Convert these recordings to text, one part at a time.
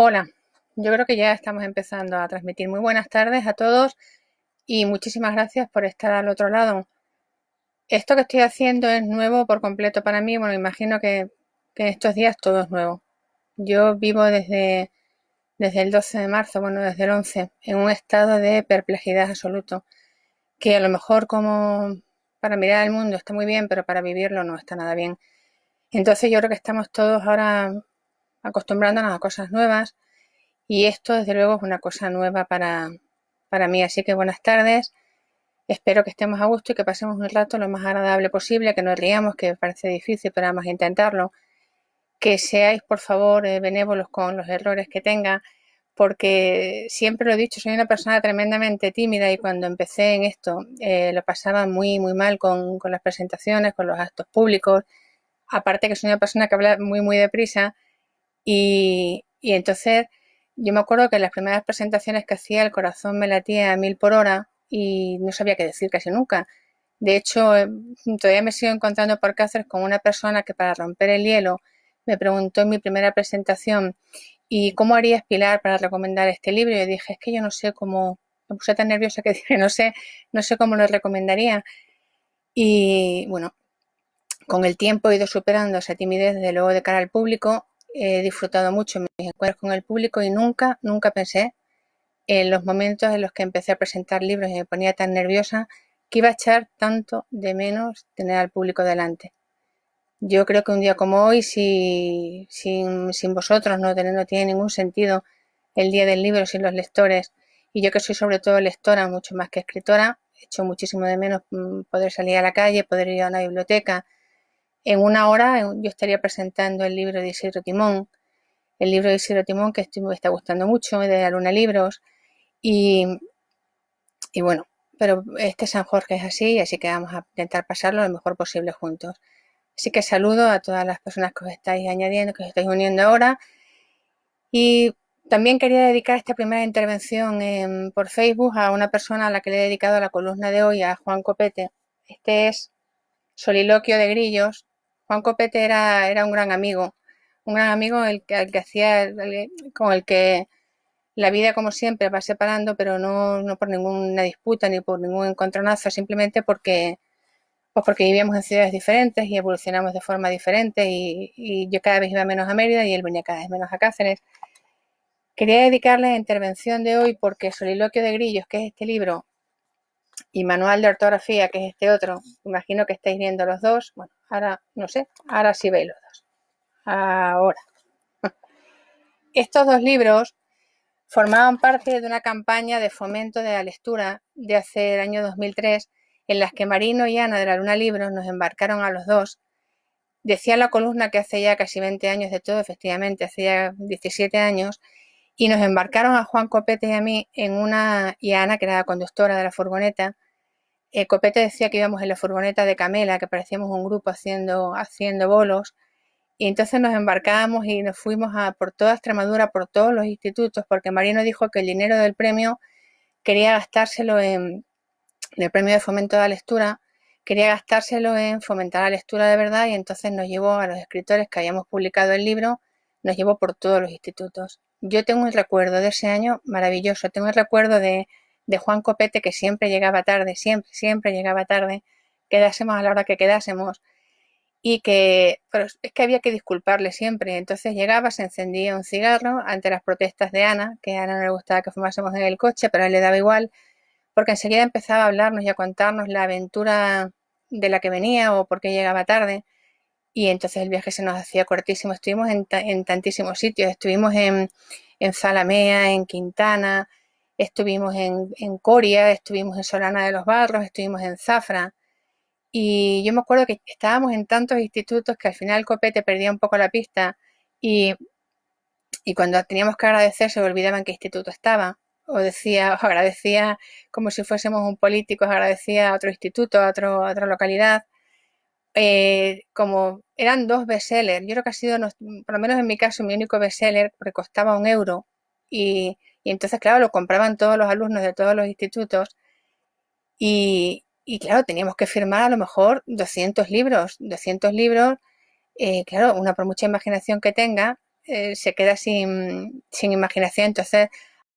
Hola, yo creo que ya estamos empezando a transmitir. Muy buenas tardes a todos y muchísimas gracias por estar al otro lado. Esto que estoy haciendo es nuevo por completo para mí. Bueno, imagino que en estos días todo es nuevo. Yo vivo desde el 12 de marzo, bueno, desde el 11, en un estado de perplejidad absoluto, que a lo mejor como para mirar el mundo está muy bien, pero para vivirlo no está nada bien. Entonces yo creo que estamos todos ahora acostumbrándonos a cosas nuevas. Y esto, desde luego, es una cosa nueva para mí. Así que buenas tardes. Espero que estemos a gusto y que pasemos un rato lo más agradable posible, que nos riamos, que parece difícil, pero vamos a intentarlo. Que seáis, por favor, benévolos con los errores que tenga, porque siempre lo he dicho, soy una persona tremendamente tímida y cuando empecé en esto lo pasaba muy, muy mal con las presentaciones, con los actos públicos. Aparte que soy una persona que habla muy, muy deprisa y entonces yo me acuerdo que en las primeras presentaciones que hacía el corazón me latía a 1000 por hora y no sabía qué decir casi nunca. De hecho, todavía me sigo encontrando por Cáceres con una persona que para romper el hielo me preguntó en mi primera presentación ¿y cómo harías, Pilar, para recomendar este libro? Y yo dije, es que yo no sé cómo, me puse tan nerviosa que dije, no sé cómo lo recomendaría. Y bueno, con el tiempo he ido superando esa timidez, desde luego, de cara al público. He disfrutado mucho mis encuentros con el público y nunca, nunca pensé en los momentos en los que empecé a presentar libros y me ponía tan nerviosa que iba a echar tanto de menos tener al público delante. Yo creo que un día como hoy, si, sin vosotros, no tiene ningún sentido el día del libro sin los lectores. Y yo que soy sobre todo lectora, mucho más que escritora, echo muchísimo de menos poder salir a la calle, poder ir a una biblioteca. En una hora yo estaría presentando el libro de Isidro Timón, el libro de Isidro Timón que me está gustando mucho, de la Luna Libros, y, y bueno, pero este San Jorge es así, así que vamos a intentar pasarlo lo mejor posible juntos. Así que saludo a todas las personas que os estáis añadiendo, que os estáis uniendo ahora, y también quería dedicar esta primera intervención por Facebook a una persona a la que le he dedicado la columna de hoy, a Juan Copete. Este es Soliloquio de Grillos. Juan Copete era un gran amigo el que hacía, con el que la vida, como siempre, va separando, pero no por ninguna disputa ni por ningún encontronazo, simplemente porque vivíamos en ciudades diferentes y evolucionamos de forma diferente y yo cada vez iba menos a Mérida y él venía cada vez menos a Cáceres. Quería dedicarle la intervención de hoy porque Soliloquio de Grillos, que es este libro, y Manual de Ortografía, que es este otro, imagino que estáis viendo los dos. Bueno, ahora no sé, ahora sí veis los dos. Ahora. Estos dos libros formaban parte de una campaña de fomento de la lectura de hace el año 2003, en las que Marino y Ana de la Luna Libros nos embarcaron a los dos. Decía la columna que hace ya casi 20 años de todo, efectivamente, hace ya 17 años, y nos embarcaron a Juan Copete y a mí y a Ana, que era la conductora de la furgoneta. Copete decía que íbamos en la furgoneta de Camela, que parecíamos un grupo haciendo bolos, y entonces nos embarcábamos y nos fuimos por toda Extremadura, por todos los institutos, porque Marino dijo que el dinero del premio quería gastárselo en el premio de fomento de la lectura, quería gastárselo en fomentar la lectura de verdad, y entonces nos llevó a los escritores que habíamos publicado el libro, nos llevó por todos los institutos. Yo tengo un recuerdo de ese año maravilloso, tengo el recuerdo de Juan Copete, que siempre llegaba tarde, siempre llegaba tarde, quedásemos a la hora que quedásemos, pero es que había que disculparle siempre. Entonces llegaba, se encendía un cigarro ante las protestas de Ana, que a Ana no le gustaba que fumásemos en el coche, pero a él le daba igual, porque enseguida empezaba a hablarnos y a contarnos la aventura de la que venía o por qué llegaba tarde. Y entonces el viaje se nos hacía cortísimo. Estuvimos en tantísimos sitios. Estuvimos en Zalamea, en Quintana, estuvimos en Coria, estuvimos en Solana de los Barros, estuvimos en Zafra. Y yo me acuerdo que estábamos en tantos institutos que al final Copete perdía un poco la pista y, y cuando teníamos que agradecer se olvidaba en qué instituto estaba. O agradecía como si fuésemos un político, agradecía a otro instituto, a otra localidad. Como eran dos bestsellers, yo creo que ha sido, por lo menos en mi caso, mi único bestseller, porque costaba 1 euro. Y entonces, claro, lo compraban todos los alumnos de todos los institutos. Y claro, teníamos que firmar a lo mejor 200 libros. 200 libros, claro, una por mucha imaginación que tenga, se queda sin imaginación. Entonces,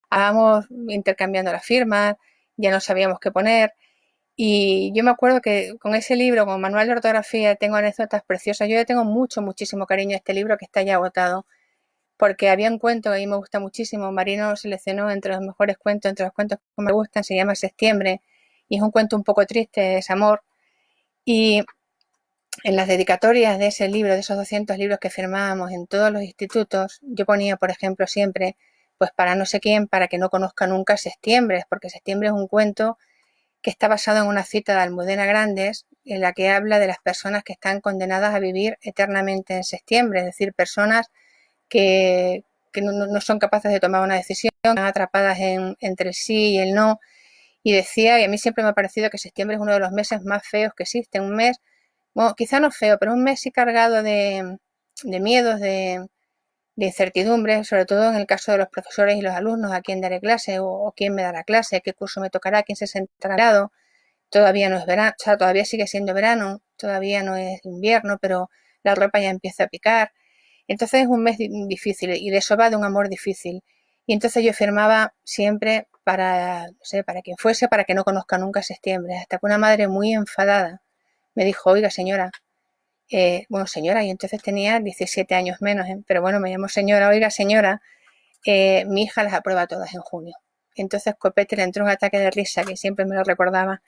estábamos intercambiando las firmas, ya no sabíamos qué poner. Y yo me acuerdo que con ese libro, con manual de ortografía, tengo anécdotas preciosas. Yo le tengo muchísimo cariño a este libro que está ya agotado, porque había un cuento que a mí me gusta muchísimo. Marino lo seleccionó entre los mejores cuentos, entre los cuentos que me gustan, se llama Septiembre, y es un cuento un poco triste, es amor. Y en las dedicatorias de ese libro, de esos 200 libros que firmábamos en todos los institutos, yo ponía, por ejemplo, siempre, pues para no sé quién, para que no conozca nunca Septiembre, porque Septiembre es un cuento que está basado en una cita de Almudena Grandes, en la que habla de las personas que están condenadas a vivir eternamente en septiembre, es decir, personas que no son capaces de tomar una decisión, están atrapadas entre el sí y el no. Y decía, y a mí siempre me ha parecido que septiembre es uno de los meses más feos que existe, un mes, bueno, quizá no feo, pero un mes sí cargado de miedos, de incertidumbre, sobre todo en el caso de los profesores y los alumnos, a quién daré clase o quién me dará clase, qué curso me tocará, quién se sentará al lado. Todavía no es verano, o sea, todavía sigue siendo verano, todavía no es invierno, pero la ropa ya empieza a picar. Entonces es un mes difícil y de eso va de un amor difícil. Y entonces yo firmaba siempre para, no sé, para quien fuese, para que no conozca nunca septiembre. Hasta que una madre muy enfadada me dijo, oiga señora, bueno señora, y entonces tenía 17 años menos, pero bueno, me llamó señora, oiga señora, mi hija las aprueba todas en junio. Entonces Copete le entró un ataque de risa que siempre me lo recordaba.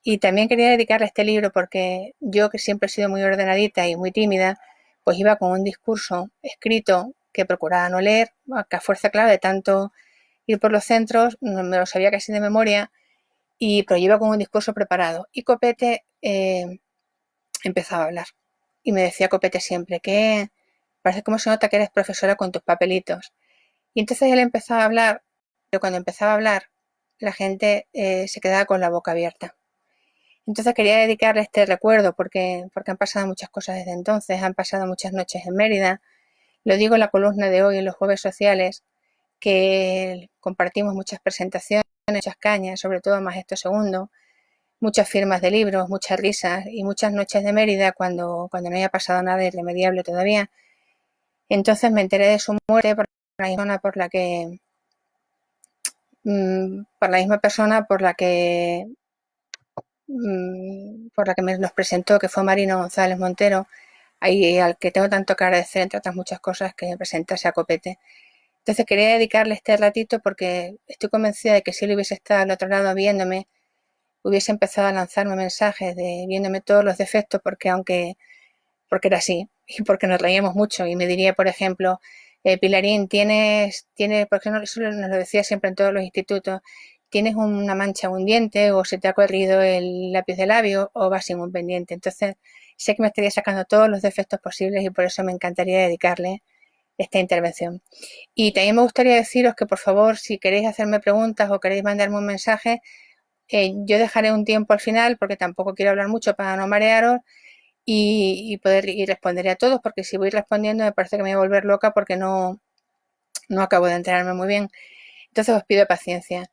Y también quería dedicarle este libro porque yo, que siempre he sido muy ordenadita y muy tímida, pues iba con un discurso escrito que procuraba no leer, que a fuerza, claro, de tanto ir por los centros, no me lo sabía casi de memoria, pero iba con un discurso preparado. Y Copete empezaba a hablar. Y me decía Copete siempre que parece como se nota que eres profesora con tus papelitos. Y entonces él empezaba a hablar, pero cuando empezaba a hablar, la gente se quedaba con la boca abierta. Entonces quería dedicarle este recuerdo porque han pasado muchas cosas desde entonces, han pasado muchas noches en Mérida. Lo digo en la columna de hoy, en los jueves sociales, que compartimos muchas presentaciones, muchas cañas, sobre todo más esto segundo, muchas firmas de libros, muchas risas y muchas noches de Mérida cuando no había pasado nada irremediable todavía. Entonces me enteré de su muerte por la misma por la que por la misma persona por la que nos presentó, que fue Marino González Montero, ahí al que tengo tanto que agradecer, entre otras muchas cosas, que me presentase a Copete. Entonces quería dedicarle este ratito porque estoy convencida de que si él hubiese estado al otro lado viéndome, hubiese empezado a lanzarme mensajes de viéndome todos los defectos, porque era así y porque nos reíamos mucho y me diría, por ejemplo, Pilarín, porque eso nos lo decía siempre en todos los institutos, tienes una mancha en un diente o se te ha corrido el lápiz de labio o vas sin un pendiente. Entonces sé que me estaría sacando todos los defectos posibles y por eso me encantaría dedicarle esta intervención. Y también me gustaría deciros que por favor, si queréis hacerme preguntas o queréis mandarme un mensaje, yo dejaré un tiempo al final porque tampoco quiero hablar mucho para no marearos y responderé a todos, porque si voy respondiendo me parece que me voy a volver loca porque no acabo de enterarme muy bien. Entonces os pido paciencia.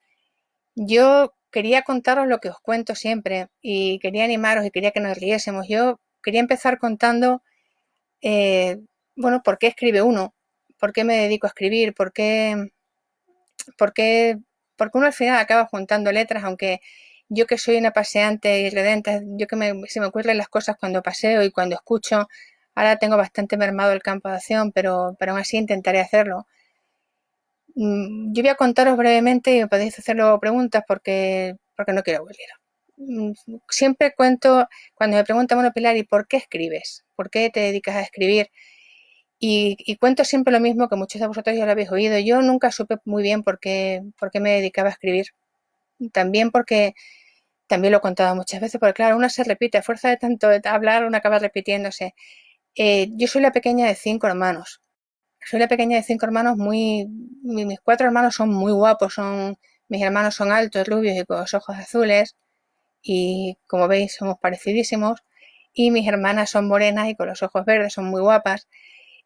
Yo quería contaros lo que os cuento siempre y quería animaros y quería que nos riésemos. Yo quería empezar contando, bueno, por qué escribe uno, por qué me dedico a escribir, por qué, porque uno al final acaba juntando letras, aunque yo que soy una paseante y redenta, yo se me ocurren las cosas cuando paseo y cuando escucho. Ahora tengo bastante mermado el campo de acción, pero aún así intentaré hacerlo. Yo voy a contaros brevemente y me podéis hacer luego preguntas porque no quiero aburrir. Siempre cuento, cuando me preguntan, bueno, Pilar, ¿y por qué escribes? ¿Por qué te dedicas a escribir? Y cuento siempre lo mismo, que muchos de vosotros ya lo habéis oído. Yo nunca supe muy bien por qué me dedicaba a escribir. También porque, también lo he contado muchas veces, porque claro, uno se repite, a fuerza de tanto hablar, uno acaba repitiéndose. Yo soy la pequeña de 5 hermanos. Soy la pequeña de 5 hermanos mis 4 hermanos son muy guapos, mis hermanos son altos, rubios y con los ojos azules. Y como veis, somos parecidísimos. Y mis hermanas son morenas y con los ojos verdes, son muy guapas.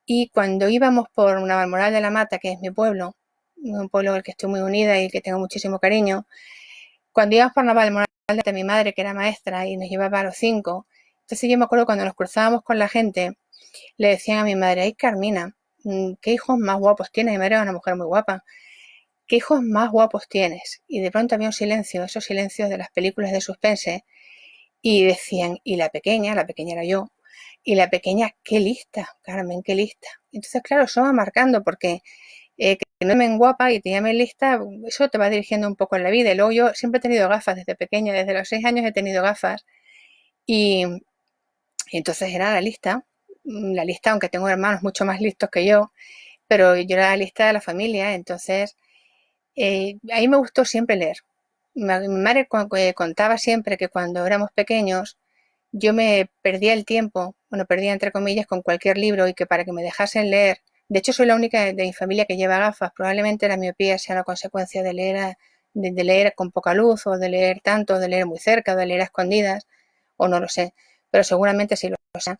Y cuando íbamos por Navalmoral de la Mata, que es mi pueblo, un pueblo al que estoy muy unida y que tengo muchísimo cariño, cuando íbamos por Navalmoral de mi madre, que era maestra, y nos llevaba a los 5, entonces yo me acuerdo cuando nos cruzábamos con la gente, le decían a mi madre, ay Carmina, ¿qué hijos más guapos tienes? Mi madre era una mujer muy guapa. ¿Qué hijos más guapos tienes? Y de pronto había un silencio, esos silencios de las películas de suspense, y decían, y la pequeña era yo, y la pequeña, qué lista, Carmen, qué lista. Entonces, claro, eso va marcando, porque que no me guapa y te llamen lista, eso te va dirigiendo un poco en la vida. Y luego yo siempre he tenido gafas desde pequeña, desde los 6 años he tenido gafas, y, y entonces era la lista, aunque tengo hermanos mucho más listos que yo, pero yo era la lista de la familia, entonces ahí me gustó siempre leer. Mi madre contaba siempre que cuando éramos pequeños yo me perdía el tiempo, bueno, perdía entre comillas con cualquier libro y que para que me dejasen leer, de hecho soy la única de mi familia que lleva gafas, probablemente la miopía sea una consecuencia de leer, de leer con poca luz o de leer tanto, o de leer muy cerca, o de leer a escondidas, o no lo sé, pero seguramente sí lo sea.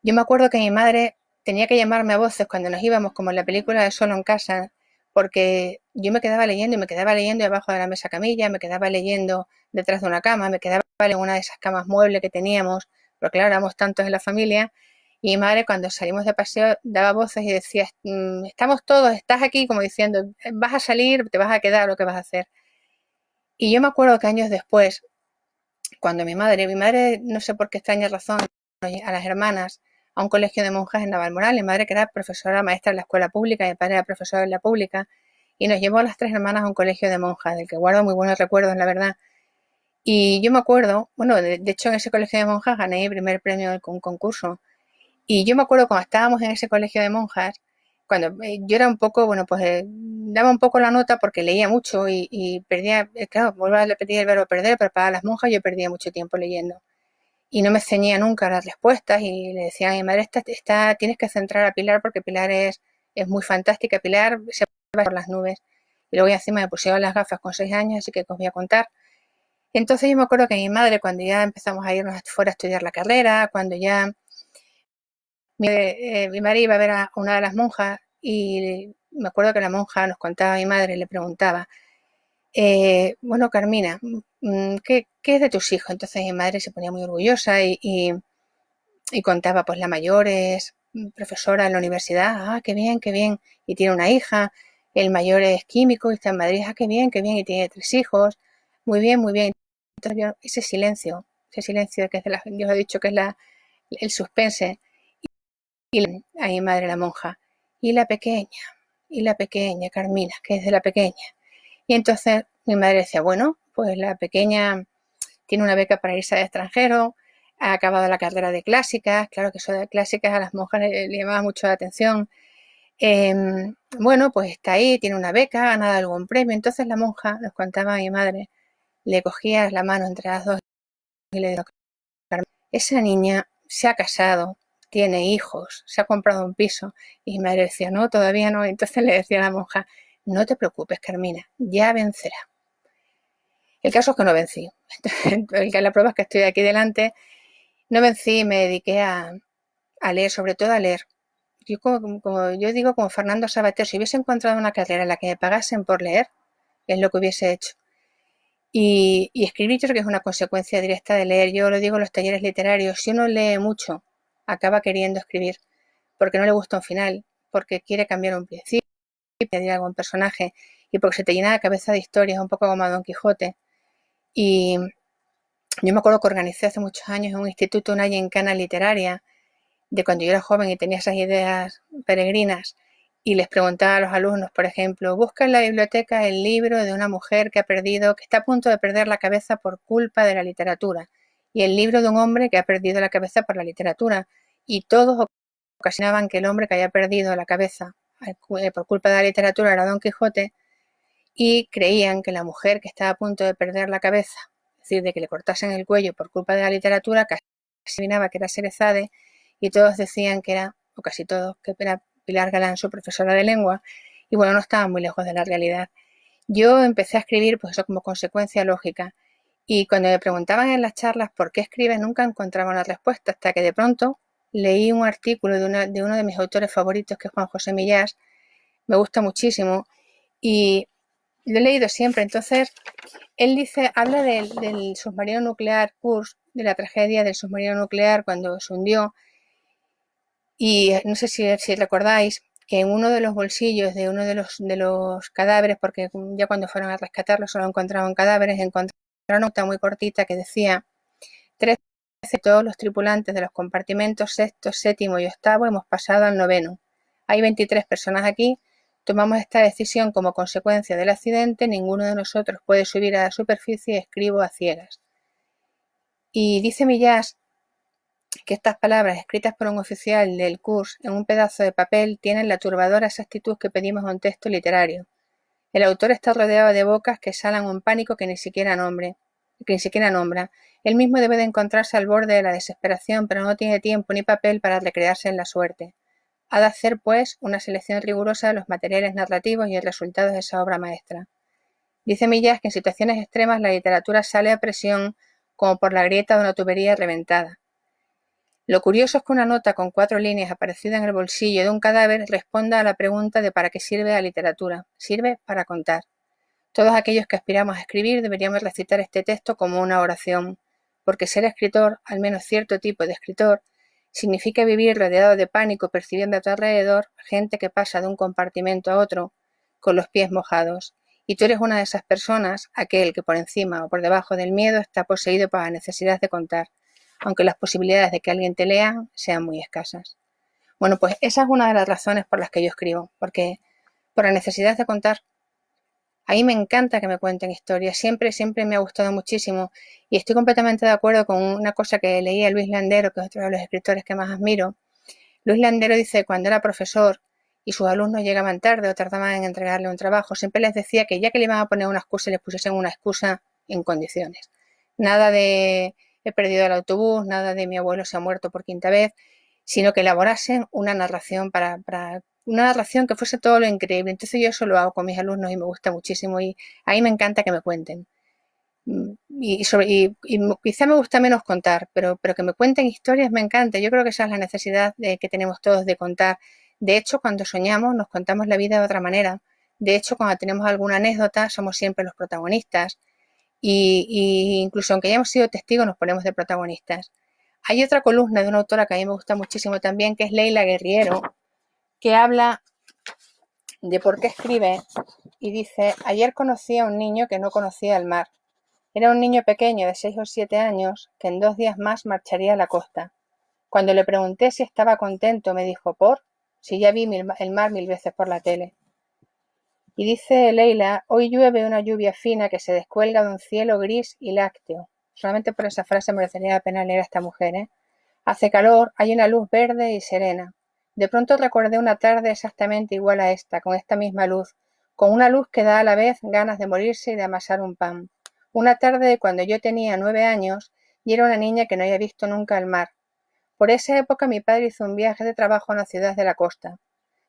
Yo me acuerdo que mi madre tenía que llamarme a voces cuando nos íbamos, como en la película de Solo en casa, porque yo me quedaba leyendo y me quedaba leyendo debajo de la mesa camilla, me quedaba leyendo detrás de una cama, me quedaba en una de esas camas muebles que teníamos, porque claro, éramos tantos en la familia, y mi madre cuando salimos de paseo daba voces y decía, estamos todos, estás aquí, como diciendo, vas a salir, te vas a quedar, lo que vas a hacer. Y yo me acuerdo que años después, cuando mi madre no sé por qué extraña razón, a las hermanas a un colegio de monjas en Navalmoral, mi madre que era profesora maestra en la escuela pública, mi padre era profesor en la pública, y nos llevó a las 3 hermanas a un colegio de monjas, del que guardo muy buenos recuerdos, la verdad. Y yo me acuerdo, bueno, de hecho en ese colegio de monjas gané mi primer premio en un concurso. Y yo me acuerdo cuando estábamos en ese colegio de monjas, cuando yo era un poco, bueno, pues daba un poco la nota porque leía mucho y perdía, claro, vuelvo a repetir el verbo perder, pero para las monjas yo perdía mucho tiempo leyendo. Y no me ceñía nunca las respuestas y le decía a mi madre, tienes que centrar a Pilar porque Pilar es muy fantástica, Pilar se va por las nubes. Y luego encima me pusieron las gafas con 6 años, así que os voy a contar. Entonces yo me acuerdo que mi madre, cuando ya empezamos a irnos fuera a estudiar la carrera, cuando ya mi madre iba a ver a una de las monjas y me acuerdo que la monja nos contaba a mi madre, le preguntaba, bueno, Carmina, ¿qué es de tus hijos? Entonces mi madre se ponía muy orgullosa y contaba, pues la mayor es profesora en la universidad, qué bien, qué bien, y tiene una hija, el mayor es químico y está en Madrid, qué bien, y tiene 3 hijos, muy bien, muy bien. Entonces ese silencio que es yo os he dicho que es el suspense, y a mi madre la monja, y la pequeña, Carmina, que es de la pequeña. Y entonces mi madre decía, bueno, pues la pequeña tiene una beca para irse al extranjero, ha acabado la carrera de clásicas, claro que eso de clásicas a las monjas le llamaba mucho la atención. Bueno, pues está ahí, tiene una beca, ha ganado algún premio. Entonces la monja, nos contaba a mi madre, le cogía la mano entre las dos y le decía, esa niña se ha casado, tiene hijos, se ha comprado un piso. Y mi madre decía, no, todavía no. Entonces le decía a la monja, no te preocupes, Carmina, ya vencerá. El caso es que no vencí. La prueba es que estoy aquí delante. No vencí y me dediqué a leer, sobre todo a leer. Yo, como yo digo, como Fernando Sabater, si hubiese encontrado una carrera en la que me pagasen por leer, es lo que hubiese hecho. Y escribir yo creo que es una consecuencia directa de leer. Yo lo digo en los talleres literarios, si uno lee mucho, acaba queriendo escribir, porque no le gusta un final, porque quiere cambiar un principio, añadir algún personaje, y porque se te llena la cabeza de historias, un poco como a Don Quijote. Y yo me acuerdo que organicé hace muchos años en un instituto una gincana literaria, de cuando yo era joven y tenía esas ideas peregrinas, y les preguntaba a los alumnos, por ejemplo, busca en la biblioteca el libro de una mujer que está a punto de perder la cabeza por culpa de la literatura, y el libro de un hombre que ha perdido la cabeza por la literatura, y todos ocasionaban que el hombre que había perdido la cabeza por culpa de la literatura era Don Quijote, y creían que la mujer que estaba a punto de perder la cabeza, es decir, de que le cortasen el cuello por culpa de la literatura, casi adivinaba que era Sherezade, y todos decían que era, o casi todos, que era Pilar Galán, su profesora de lengua, y bueno, no estaban muy lejos de la realidad. Yo empecé a escribir, pues eso como consecuencia lógica, y cuando me preguntaban en las charlas por qué escribes, nunca encontraba una respuesta, hasta que de pronto leí un artículo de uno de mis autores favoritos, que es Juan José Millás, me gusta muchísimo, y lo he leído siempre. Entonces, él habla del submarino nuclear Kursk, de la tragedia del submarino nuclear cuando se hundió. Y no sé si recordáis que en uno de los bolsillos de uno de los cadáveres, porque ya cuando fueron a rescatarlo solo encontraron cadáveres, encontraron una nota muy cortita que decía: 13 de todos los tripulantes de los compartimentos sexto, séptimo y octavo hemos pasado al noveno. Hay 23 personas aquí. Tomamos esta decisión como consecuencia del accidente. Ninguno de nosotros puede subir a la superficie. Escribo a ciegas. Y dice Millás que estas palabras, escritas por un oficial del CURS en un pedazo de papel, tienen la turbadora exactitud que pedimos a un texto literario. El autor está rodeado de bocas que exhalan un pánico que ni siquiera nombra. Él mismo debe de encontrarse al borde de la desesperación, pero no tiene tiempo ni papel para recrearse en la suerte. Ha de hacer, pues, una selección rigurosa de los materiales narrativos y el resultado de esa obra maestra. Dice Millás que en situaciones extremas la literatura sale a presión como por la grieta de una tubería reventada. Lo curioso es que una nota con 4 líneas aparecida en el bolsillo de un cadáver responda a la pregunta de ¿para qué sirve la literatura? Sirve para contar. Todos aquellos que aspiramos a escribir deberíamos recitar este texto como una oración, porque ser escritor, al menos cierto tipo de escritor, significa vivir rodeado de pánico, percibiendo a tu alrededor gente que pasa de un compartimento a otro con los pies mojados. Y tú eres una de esas personas, aquel que por encima o por debajo del miedo está poseído por la necesidad de contar, aunque las posibilidades de que alguien te lea sean muy escasas. Bueno, pues esa es una de las razones por las que yo escribo, porque por la necesidad de contar. A mí me encanta que me cuenten historias, siempre me ha gustado muchísimo y estoy completamente de acuerdo con una cosa que leía Luis Landero, que es otro de los escritores que más admiro. Luis Landero dice que cuando era profesor y sus alumnos llegaban tarde o tardaban en entregarle un trabajo, siempre les decía que ya que le iban a poner una excusa, les pusiesen una excusa en condiciones. Nada de he perdido el autobús, nada de mi abuelo se ha muerto por quinta vez, sino que elaborasen una narración para una narración que fuese todo lo increíble. Entonces yo eso lo hago con mis alumnos y me gusta muchísimo y a mí me encanta que me cuenten. Y quizá me gusta menos contar, pero que me cuenten historias me encanta. Yo creo que esa es la necesidad que tenemos todos de contar. De hecho, cuando soñamos nos contamos la vida de otra manera. De hecho, cuando tenemos alguna anécdota somos siempre los protagonistas. Y incluso aunque hayamos sido testigos nos ponemos de protagonistas. Hay otra columna de una autora que a mí me gusta muchísimo también, que es Leila Guerriero, que habla de por qué escribe y dice: ayer conocí a un niño que no conocía el mar. Era un niño pequeño de 6 o 7 años que en 2 días más marcharía a la costa. Cuando le pregunté si estaba contento, me dijo: ¿por? Si ya vi el mar 1000 veces por la tele. Y dice Leila: hoy llueve una lluvia fina que se descuelga de un cielo gris y lácteo. Solamente por esa frase merecería la pena leer a esta mujer, ¿eh? Hace calor, hay una luz verde y serena. De pronto recordé una tarde exactamente igual a esta, con esta misma luz, con una luz que da a la vez ganas de morirse y de amasar un pan. Una tarde de cuando yo tenía 9 años y era una niña que no había visto nunca el mar. Por esa época mi padre hizo un viaje de trabajo a una ciudad de la costa.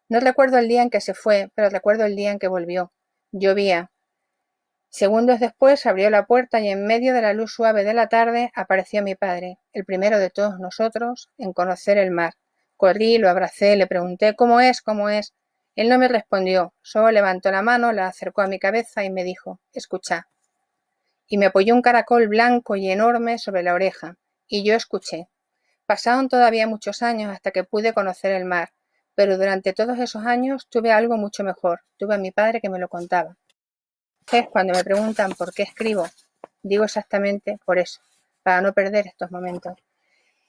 No recuerdo el día en que se fue, pero recuerdo el día en que volvió. Llovía. Segundos después abrió la puerta y en medio de la luz suave de la tarde apareció mi padre, el primero de todos nosotros en conocer el mar. Corrí, lo abracé, le pregunté ¿cómo es? ¿Cómo es? Él no me respondió, solo levantó la mano, la acercó a mi cabeza y me dijo: escucha. Y me apoyó un caracol blanco y enorme sobre la oreja, y yo escuché. Pasaron todavía muchos años hasta que pude conocer el mar, pero durante todos esos años tuve algo mucho mejor, tuve a mi padre que me lo contaba. Entonces, cuando me preguntan por qué escribo, digo exactamente por eso, para no perder estos momentos.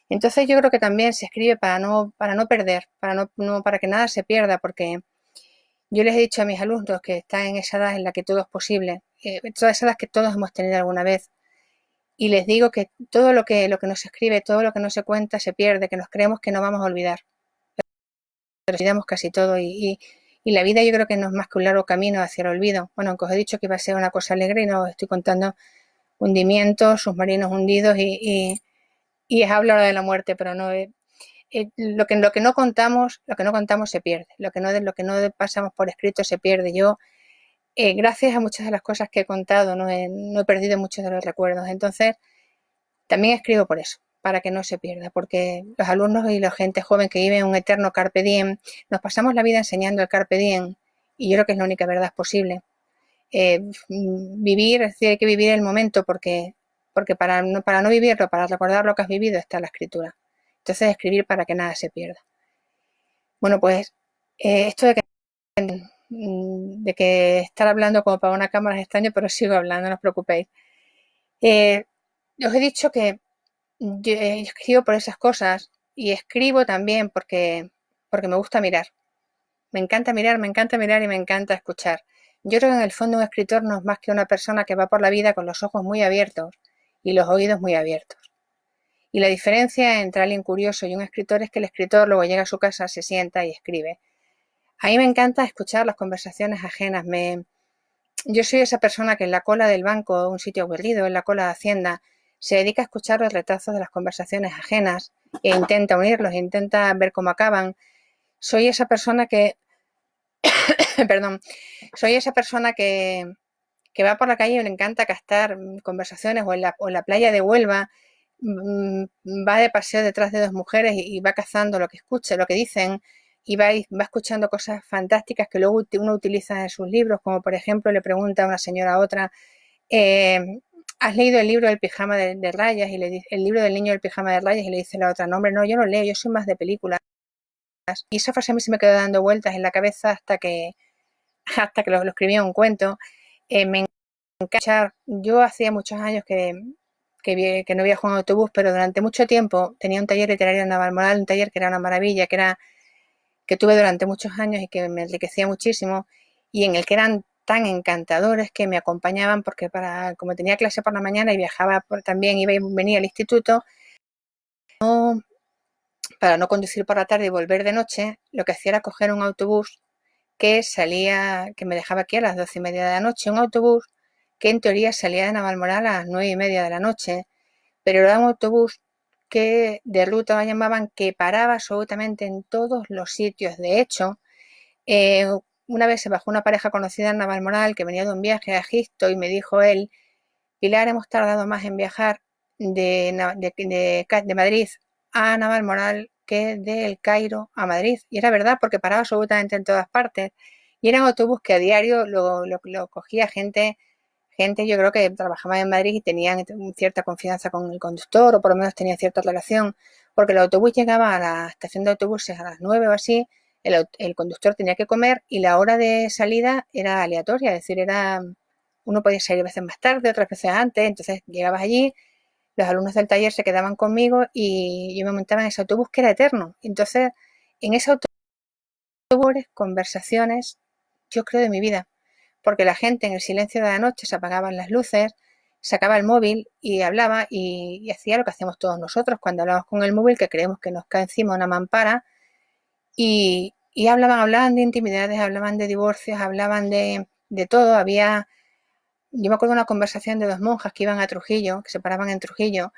Entonces yo creo que también se escribe para no perder, para que nada se pierda, porque yo les he dicho a mis alumnos que están en esa edad en la que todo es posible, toda esa edad que todos hemos tenido alguna vez, y les digo que todo lo que no se escribe, todo lo que no se cuenta se pierde, que nos creemos que no vamos a olvidar, pero olvidamos casi todo y la vida yo creo que no es más que un largo camino hacia el olvido. Bueno, aunque os he dicho que iba a ser una cosa alegre y no os estoy contando hundimientos, submarinos hundidos y es hablar de la muerte, pero no lo que no contamos, se pierde, lo que no pasamos por escrito se pierde. Yo, gracias a muchas de las cosas que he contado, no he perdido muchos de los recuerdos. Entonces, también escribo por eso, para que no se pierda, porque los alumnos y la gente joven que vive un eterno carpe diem, nos pasamos la vida enseñando el carpe diem y yo creo que es la única verdad posible. Vivir, es decir, hay que vivir el momento porque para no vivirlo, para recordar lo que has vivido está la escritura. Entonces escribir para que nada se pierda. Bueno, pues Esto de que estar hablando como para una cámara es extraño, pero sigo hablando, no os preocupéis. Eh, os he dicho que yo escribo por esas cosas y escribo también porque me gusta mirar. Me encanta mirar y me encanta escuchar. Yo creo que en el fondo un escritor no es más que una persona que va por la vida con los ojos muy abiertos y los oídos muy abiertos. Y la diferencia entre alguien curioso y un escritor es que el escritor luego llega a su casa, se sienta y escribe. A mí me encanta escuchar las conversaciones ajenas. Yo soy esa persona que en la cola del banco, un sitio aburrido, en la cola de Hacienda, se dedica a escuchar los retazos de las conversaciones ajenas e intenta unirlos, intenta ver cómo acaban. Soy esa persona que, perdón, soy esa persona que va por la calle y le encanta captar conversaciones o en la playa de Huelva, va de paseo detrás de dos mujeres y va cazando lo que escucha, lo que dicen y va escuchando cosas fantásticas que luego uno utiliza en sus libros, como por ejemplo le pregunta a una señora a otra, eh, ¿has leído el libro del pijama de rayas? Y le dice, el libro del niño del pijama de rayas y le dice la otra, no hombre, no, yo no leo, yo soy más de películas. Y esa frase a mí se me quedó dando vueltas en la cabeza hasta que lo escribí en un cuento. Me encanta. Yo hacía muchos años que no viajo en autobús, pero durante mucho tiempo tenía un taller literario en Navalmoral, un taller que era una maravilla, que tuve durante muchos años y que me enriquecía muchísimo, y en el que eran tan encantadores que me acompañaban porque como tenía clase por la mañana y viajaba también, iba y venía al instituto, para no conducir por la tarde y volver de noche, lo que hacía era coger un autobús que me dejaba aquí a las 12:30 de la noche, un autobús que en teoría salía de Navalmoral a las 9:30 de la noche, pero era un autobús que de ruta llamaban, que paraba absolutamente en todos los sitios. De hecho, eh, una vez se bajó una pareja conocida en Navalmoral que venía de un viaje a Egipto y me dijo él, Pilar, hemos tardado más en viajar de Madrid a Navalmoral que del Cairo a Madrid. Y era verdad, porque paraba absolutamente en todas partes. Y era un autobús que a diario lo cogía gente yo creo que trabajaba en Madrid y tenían cierta confianza con el conductor, o por lo menos tenían cierta relación, porque el autobús llegaba a la estación de autobuses a las 9 o así, el conductor tenía que comer y la hora de salida era aleatoria, es decir, uno podía salir veces más tarde, otras veces antes, entonces llegabas allí, los alumnos del taller se quedaban conmigo y yo me montaba en ese autobús que era eterno. Entonces, en ese autobús, conversaciones, yo creo, de mi vida, porque la gente en el silencio de la noche se apagaban las luces, sacaba el móvil y hablaba y hacía lo que hacemos todos nosotros cuando hablamos con el móvil, que creemos que nos cae encima una mampara, y hablaban de intimidades, hablaban de divorcios, hablaban de todo. Yo me acuerdo de una conversación de dos monjas que iban a Trujillo, que se paraban en Trujillo,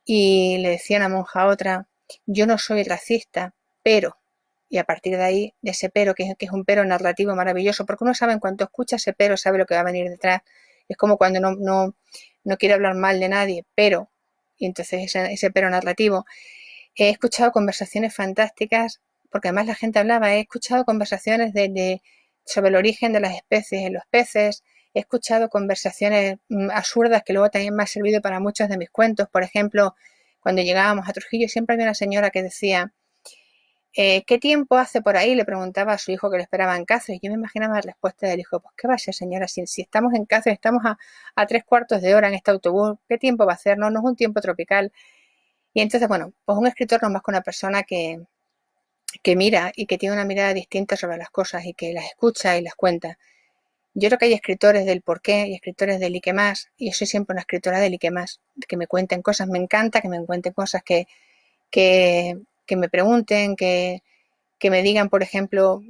y le decía una monja a otra, yo no soy racista, pero, y a partir de ahí, de ese pero, que es un pero narrativo maravilloso, porque uno sabe en cuanto escucha ese pero, sabe lo que va a venir detrás. Es como cuando no quiere hablar mal de nadie, pero, y entonces ese pero narrativo. He escuchado conversaciones fantásticas, porque además la gente hablaba, he escuchado conversaciones sobre el origen de las especies en los peces, he escuchado conversaciones absurdas que luego también me ha servido para muchos de mis cuentos. Por ejemplo, cuando llegábamos a Trujillo siempre había una señora que decía, ¿qué tiempo hace por ahí? Le preguntaba a su hijo que le esperaba en Cáceres. Yo me imaginaba la respuesta del hijo, pues ¿qué va a ser, señora? Si estamos en Cáceres, estamos a 3 cuartos de hora en este autobús, ¿qué tiempo va a hacer? No, no es un tiempo tropical. Y entonces, bueno, pues un escritor no es más que una persona que mira y que tiene una mirada distinta sobre las cosas y que las escucha y las cuenta. Yo creo que hay escritores del porqué y escritores del y qué más, y yo soy siempre una escritora del y qué más, que me cuenten cosas, me encanta que me cuenten cosas, que me pregunten, que me digan, por ejemplo,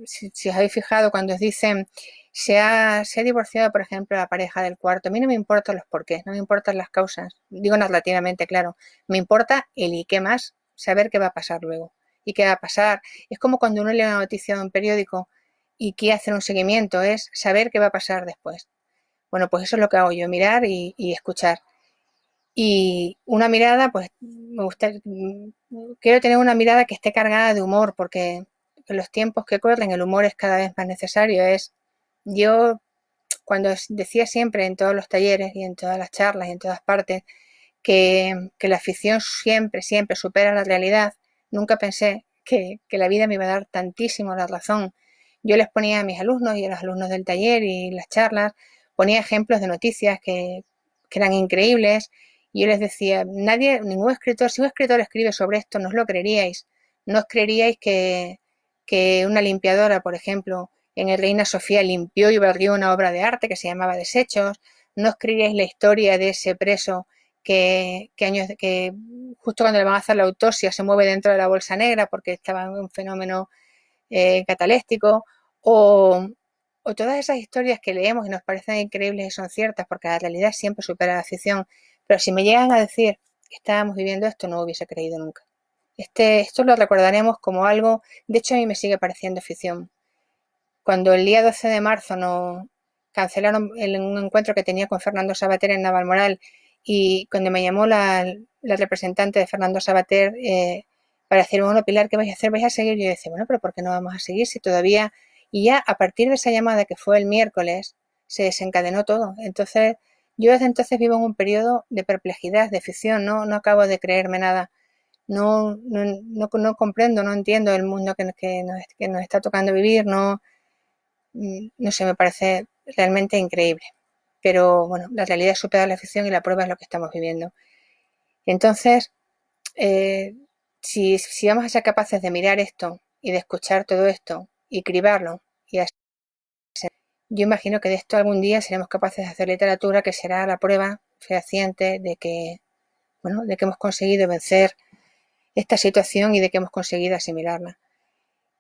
si os habéis fijado, cuando os dicen, se ha divorciado, por ejemplo, la pareja del cuarto, a mí no me importan los porqués, no me importan las causas, digo narrativamente, claro, me importa el y qué más, saber qué va a pasar luego y qué va a pasar. Es como cuando uno lee una noticia de un periódico y quiere hacer un seguimiento, es saber qué va a pasar después. Bueno, pues eso es lo que hago yo, mirar y escuchar. Y una mirada, pues me gusta, quiero tener una mirada que esté cargada de humor, porque en los tiempos que corren el humor es cada vez más necesario. Yo cuando decía siempre en todos los talleres y en todas las charlas y en todas partes que la ficción siempre, siempre supera la realidad, nunca pensé que la vida me iba a dar tantísimo la razón. Yo les ponía a mis alumnos y a los alumnos del taller y las charlas, ponía ejemplos de noticias que eran increíbles y yo les decía, nadie, ningún escritor, si un escritor escribe sobre esto, no os lo creeríais. No os creeríais que una limpiadora, por ejemplo, en el Reina Sofía limpió y barrió una obra de arte que se llamaba Desechos. No os creeríais la historia de ese preso que justo cuando le van a hacer la autopsia se mueve dentro de la bolsa negra porque estaba en un fenómeno cataléctico, o, o todas esas historias que leemos y nos parecen increíbles y son ciertas porque la realidad siempre supera la ficción, pero si me llegan a decir que estábamos viviendo esto, no lo hubiese creído nunca. Esto lo recordaremos como algo, de hecho a mí me sigue pareciendo ficción. Cuando el día 12 de marzo no cancelaron un encuentro que tenía con Fernando Savater en Navalmoral y cuando me llamó la representante de Fernando Savater para decirme, bueno, Pilar, ¿qué vais a hacer? ¿Vais a seguir? Yo decía, bueno, pero ¿por qué no vamos a seguir si todavía? Y ya a partir de esa llamada que fue el miércoles, se desencadenó todo. Entonces, yo desde entonces vivo en un periodo de perplejidad, de ficción, no acabo de creerme nada. No comprendo, no entiendo el mundo que nos está tocando vivir, no sé, me parece realmente increíble. Pero bueno, la realidad supera la ficción y la prueba es lo que estamos viviendo. Entonces, eh, si vamos a ser capaces de mirar esto y de escuchar todo esto y cribarlo, y así, yo imagino que de esto algún día seremos capaces de hacer literatura que será la prueba fehaciente de que, bueno, de que hemos conseguido vencer esta situación y de que hemos conseguido asimilarla.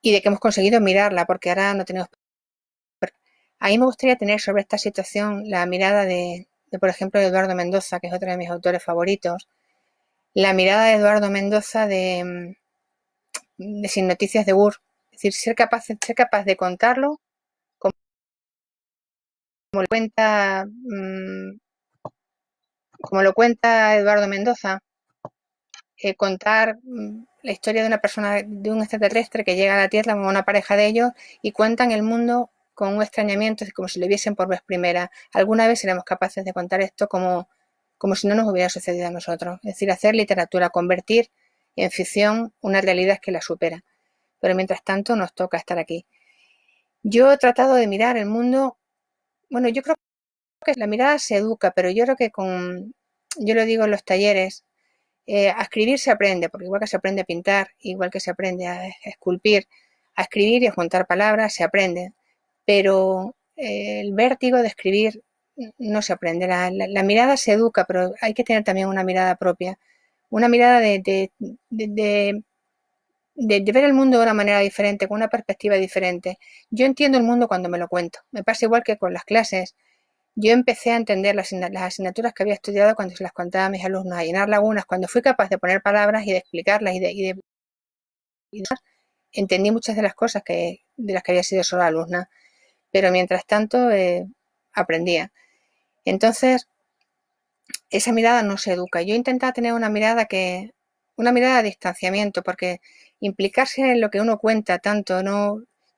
Y de que hemos conseguido mirarla, porque ahora no tenemos. A mí me gustaría tener sobre esta situación la mirada por ejemplo, de Eduardo Mendoza, que es otro de mis autores favoritos, la mirada de Eduardo Mendoza de Sin Noticias de Ur. Es decir, ser capaz de contarlo como lo cuenta, como lo cuenta Eduardo Mendoza, contar la historia de una persona, de un extraterrestre que llega a la Tierra con una pareja de ellos y cuentan el mundo con un extrañamiento, como si lo viesen por vez primera. Alguna vez seremos capaces de contar esto como si no nos hubiera sucedido a nosotros. Es decir, hacer literatura, convertir en ficción una realidad que la supera. Pero mientras tanto nos toca estar aquí. Yo he tratado de mirar el mundo, bueno, yo creo que la mirada se educa, pero yo creo que yo lo digo en los talleres, a escribir se aprende, porque igual que se aprende a pintar, igual que se aprende a esculpir, a escribir y a juntar palabras se aprende, pero el vértigo de escribir no se aprende. La mirada se educa, pero hay que tener también una mirada propia, una mirada de ver el mundo de una manera diferente, con una perspectiva diferente. Yo entiendo el mundo cuando me lo cuento. Me pasa igual que con las clases. Yo empecé a entender las asignaturas que había estudiado cuando se las contaba a mis alumnos, a llenar lagunas, cuando fui capaz de poner palabras y de explicarlas entendí muchas de las cosas de las que había sido solo alumna, pero mientras tanto aprendía. Entonces, esa mirada no se educa. Yo intentaba tener una mirada de distanciamiento, porque implicarse en lo que uno cuenta tanto,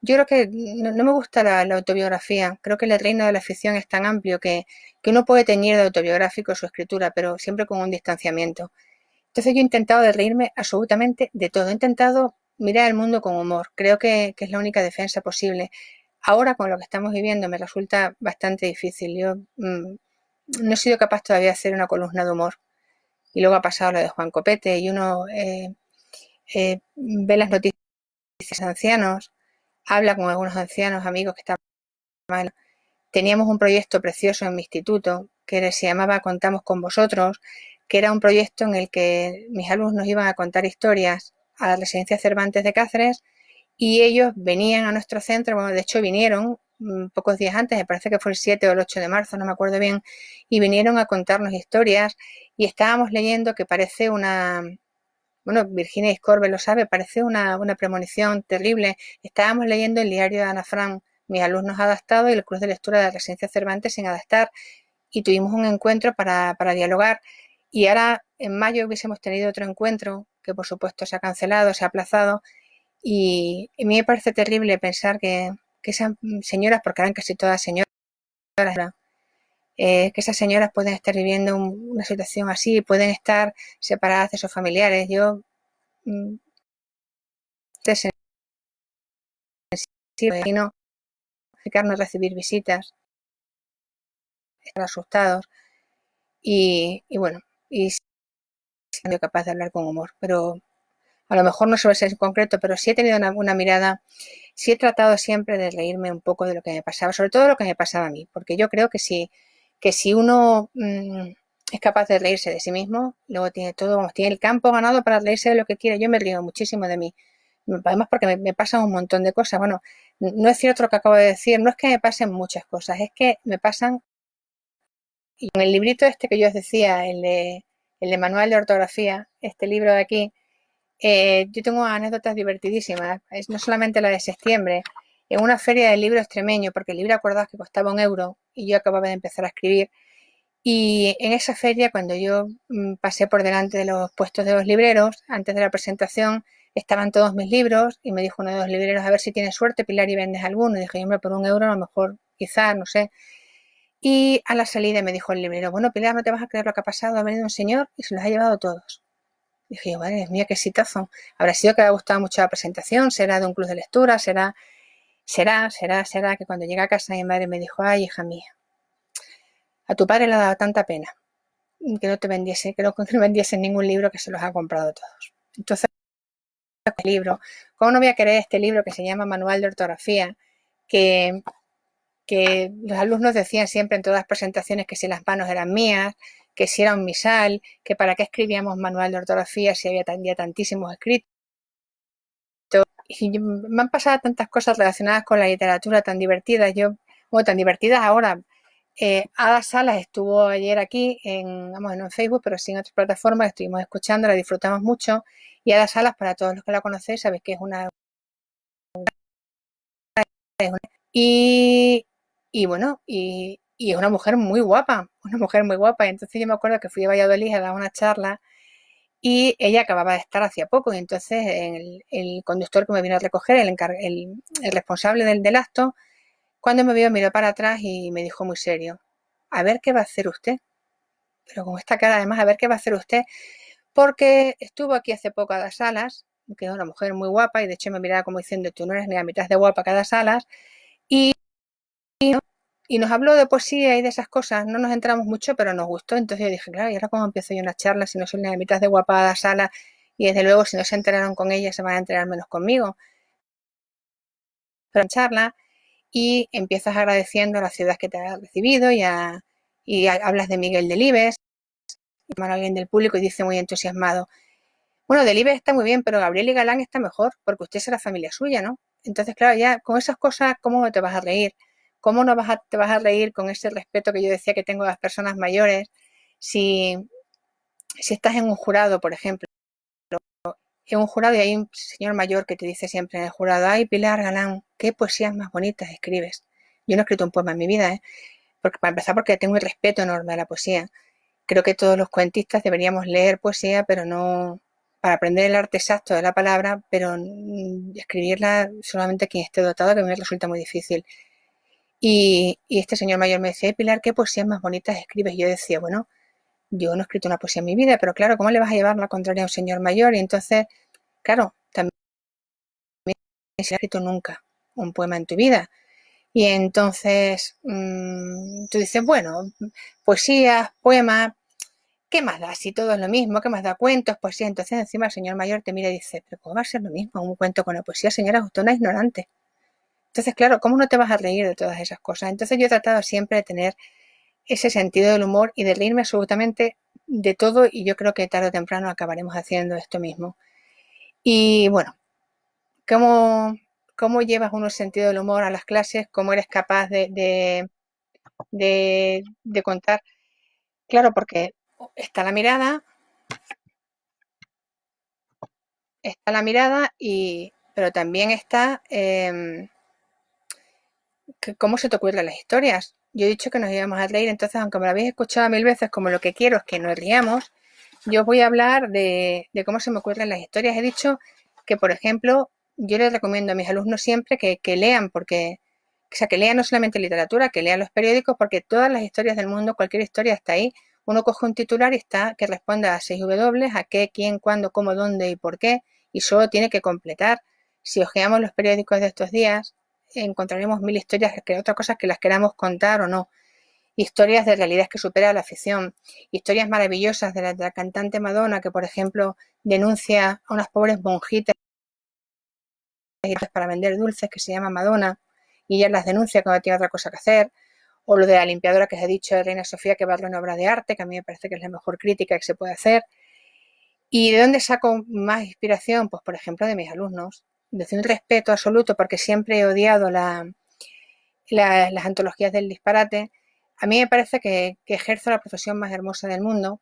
yo creo que no me gusta la autobiografía. Creo que el reino de la ficción es tan amplio que uno puede teñir de autobiográfico su escritura, pero siempre con un distanciamiento. Entonces yo he intentado de reírme absolutamente de todo. He intentado mirar el mundo con humor. Creo que es la única defensa posible. Ahora con lo que estamos viviendo me resulta bastante difícil. Yo no he sido capaz todavía de hacer una columna de humor. Y luego ha pasado lo de Juan Copete y uno ve las noticias de ancianos, habla con algunos ancianos amigos que están mal. Teníamos un proyecto precioso en mi instituto que se llamaba Contamos con vosotros, que era un proyecto en el que mis alumnos iban a contar historias a la residencia Cervantes de Cáceres y ellos venían a nuestro centro, bueno, de hecho vinieron pocos días antes, me parece que fue el 7 o el 8 de marzo, no me acuerdo bien, y vinieron a contarnos historias y estábamos leyendo que parece bueno, Virginia Iscorbe lo sabe, parece una premonición terrible. Estábamos leyendo el diario de Ana Frank, mis alumnos adaptados y el club de lectura de la residencia Cervantes sin adaptar, y tuvimos un encuentro para dialogar. Y ahora en mayo hubiésemos tenido otro encuentro, que por supuesto se ha cancelado, se ha aplazado, y a mí me parece terrible pensar que esas señoras, porque eran casi todas señoras, que esas señoras pueden estar viviendo una situación así, pueden estar separadas de sus familiares. Yo y no recibir visitas, estar asustados y bueno, y siendo capaz de hablar con humor, pero a lo mejor no suele ser en concreto, pero sí he tenido una mirada, sí he tratado siempre de reírme un poco de lo que me pasaba, sobre todo lo que me pasaba a mí, porque yo creo que si uno es capaz de reírse de sí mismo, luego tiene todo, vamos, tiene el campo ganado para reírse de lo que quiere. Yo me río muchísimo de mí, además porque me pasan un montón de cosas. Bueno, no es cierto lo que acabo de decir, no es que me pasen muchas cosas, es que me pasan, y en el librito este que yo os decía, el de manual de ortografía, este libro de aquí, yo tengo anécdotas divertidísimas, es no solamente la de septiembre, en una feria del libro extremeño, porque el libro, acordaos que costaba 1 € y yo acababa de empezar a escribir, y en esa feria, cuando yo pasé por delante de los puestos de los libreros, antes de la presentación, estaban todos mis libros y me dijo uno de los libreros, a ver si tienes suerte, Pilar, y vendes alguno. Y dije, hombre, por 1 € a lo mejor, quizás, no sé. Y a la salida me dijo el librero, bueno, Pilar, no te vas a creer lo que ha pasado, ha venido un señor y se los ha llevado todos. Dije yo, madre mía, qué exitazo. Habrá sido que le ha gustado mucho la presentación, será de un club de lectura, será que cuando llegué a casa mi madre me dijo, ay, hija mía, a tu padre le ha dado tanta pena que no te vendiese, que no vendiese ningún libro, que se los ha comprado todos. Entonces, este libro, ¿cómo no voy a querer este libro que se llama Manual de Ortografía? Que los alumnos decían siempre en todas las presentaciones que si las manos eran mías, que si era un misal, que para qué escribíamos manual de ortografía si había tantísimos escritos. Y me han pasado tantas cosas relacionadas con la literatura tan divertidas, bueno, tan divertidas ahora. Ada Salas estuvo ayer aquí vamos, no en Facebook, pero sí en otras plataformas, estuvimos escuchando, la disfrutamos mucho. Y Ada Salas, para todos los que la conocéis, sabéis que es y, y bueno, y es una mujer muy guapa. Y entonces yo me acuerdo que fui a Valladolid a dar una charla y ella acababa de estar hacía poco. Y entonces el conductor que me vino a recoger, el responsable del acto, cuando me vio, miró para atrás y me dijo muy serio, a ver qué va a hacer usted. Pero con esta cara, además, a ver qué va a hacer usted, porque estuvo aquí hace poco a Das Salas, que es una mujer muy guapa, y de hecho me miraba como diciendo, tú no eres ni a mitad de guapa que Das Salas, y, y nos habló de poesía y de esas cosas. No nos entramos mucho, pero nos gustó. Entonces yo dije, claro, ¿y ahora cómo empiezo yo una charla si no soy ni a mitad de guapa a Das Salas? Y desde luego, si no se enteraron con ella, se van a enterar menos conmigo. Pero en charla, y empiezas agradeciendo a la ciudad que te ha recibido y hablas de Miguel Delibes, y alguien del público y dice muy entusiasmado, bueno, Delibes está muy bien, pero Gabriel y Galán está mejor, porque usted es la familia suya, ¿no? Entonces, claro, ya con esas cosas, ¿cómo no te vas a reír? ¿Cómo no te vas a reír con ese respeto que yo decía que tengo a las personas mayores? Si, si estás en un jurado, por ejemplo, en un jurado y hay un señor mayor que te dice siempre en el jurado, ay, Pilar Galán, qué poesías más bonitas escribes. Yo no he escrito un poema en mi vida, ¿eh? Porque, para empezar, porque tengo un respeto enorme a la poesía. Creo que todos los cuentistas deberíamos leer poesía, pero no para aprender el arte exacto de la palabra, pero escribirla solamente quien esté dotado, que a mí me resulta muy difícil. Y este señor mayor me decía, Pilar, ¿qué poesías más bonitas escribes? Y yo decía, bueno, yo no he escrito una poesía en mi vida, pero claro, ¿cómo le vas a llevar la contraria a un señor mayor? Y entonces, claro, también no he escrito nunca un poema en tu vida. Y entonces tú dices, bueno, poesías, poemas, ¿qué más da? Si todo es lo mismo, ¿qué más da? Cuentos, poesía. Entonces encima el señor mayor te mira y dice, pero ¿cómo va a ser lo mismo un cuento con la poesía? Señora, usted es una ignorante. Entonces, claro, ¿cómo no te vas a reír de todas esas cosas? Entonces yo he tratado siempre de tener ese sentido del humor y de reírme absolutamente de todo, y yo creo que tarde o temprano acabaremos haciendo esto mismo. Y bueno, ¿cómo llevas uno el sentido del humor a las clases? ¿Cómo eres capaz de contar? Claro, porque está la mirada, pero también está cómo se te ocurren las historias. Yo he dicho que nos íbamos a reír, entonces, aunque me lo habéis escuchado 1000 veces, como lo que quiero es que nos riamos, yo os voy a hablar de cómo se me ocurren las historias. He dicho que, por ejemplo, yo les recomiendo a mis alumnos siempre que lean, o sea, que lean no solamente literatura, que lean los periódicos, porque todas las historias del mundo, cualquier historia está ahí. Uno coge un titular y está que responda a 6 W, a qué, quién, cuándo, cómo, dónde y por qué, y solo tiene que completar. Si hojeamos los periódicos de estos días, encontraremos mil historias, que otras cosas que las queramos contar o no. Historias de realidades que supera la ficción, historias maravillosas de la cantante Madonna, que por ejemplo denuncia a unas pobres monjitas para vender dulces, que se llama Madonna, y ella las denuncia cuando tiene otra cosa que hacer, o lo de la limpiadora que os he dicho de Reina Sofía, que va a dar una obra de arte, que a mí me parece que es la mejor crítica que se puede hacer. ¿Y de dónde saco más inspiración? Pues por ejemplo de mis alumnos, desde un respeto absoluto, porque siempre he odiado las antologías del disparate. A mí me parece que ejerzo la profesión más hermosa del mundo.